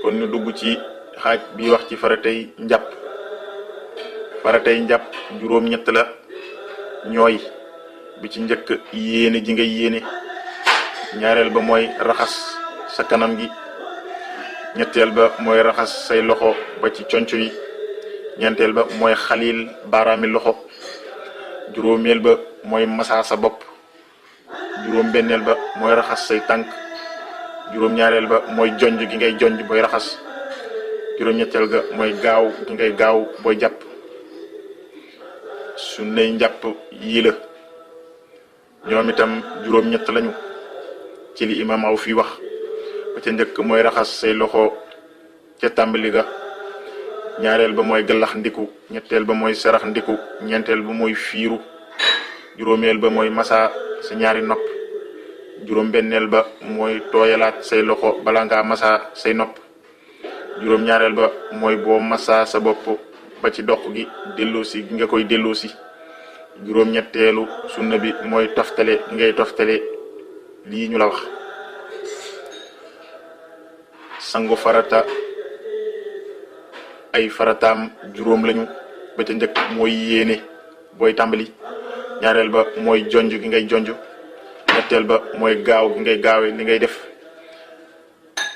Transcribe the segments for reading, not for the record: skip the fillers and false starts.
kon ñu dugg ci xaaj bi wax ci faratay njàpp. faratay njàpp juróom-ñett la ñooy bi ci njëkk yéene ji ngay yéene, ñaareel ba mooy raxas sa kanam gi, ñetteel ba mooy raxas say loxo ba ci conc yi, ñeenteel ba mooy xalil baaraami loxo, juróomeel ba mooy masaa sa bopp, juróom-benneel ba mooy raxas say tànk, juróom-ñaareel ba mooy jonj gi ngay jonj booy raxas, juróom-ñetteel ga mooy gaaw gi ngay gaaw booy jàpp. sunnay njàpp yii la ñoom itam juróom-ñett lañu ci li imam aw fi wax. ba ca njëkk mooy raxas say loxo ca tàmbali ga, ñaareel ba mooy galax ndiku, ñetteel ba mooy sarax ndiku, ñeenteel ba mooy fiiru, juróomeel ba mooy masa sa ñaari nopp, juróom-benneel ba mooy tooyalaat say loxo bala ngaa masa say nopp, juróom-ñaareel ba mooy boo masa sa bopp ba ci dox gi delloosi gi nga koy delloosi, juróom-ñetteelu sunna bi mooy toftale gi ngay toftale lii ñu la wax. sangu farata ay farataam juróom lañu. ba ca njëkk mooy yéene booy tàmbali, ñaareel ba mooy jonj gi ngay jonj, ñetteel ba mooy gaaw gi ngay gaawe li ngay def,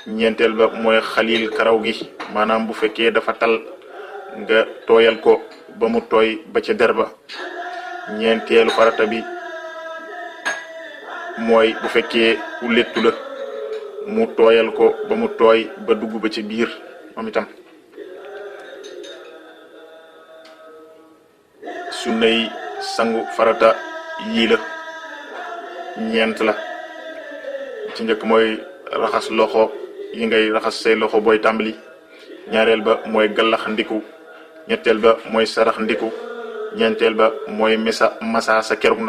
ñeenteel ba mooy xalil karaw gi, maanaam bu fekkee dafa tal nga tooyal ko ba mu tooy ba ca der ba, ñeenteelu farata bi mooy bu fekkee ku léttu la mu tooyal ko ba mu tooy ba dugg ba ci biir moom itam. sunnay sangu farata yii la ñeent la. ci njëkk mooy raxas loxo yi ngay raxas say loxo booy tàmbali, ñaareel ba mooy gallax ndiku, ñetteel ba mooy sarax ndiku, ñeenteel ba mooy masa sa keruk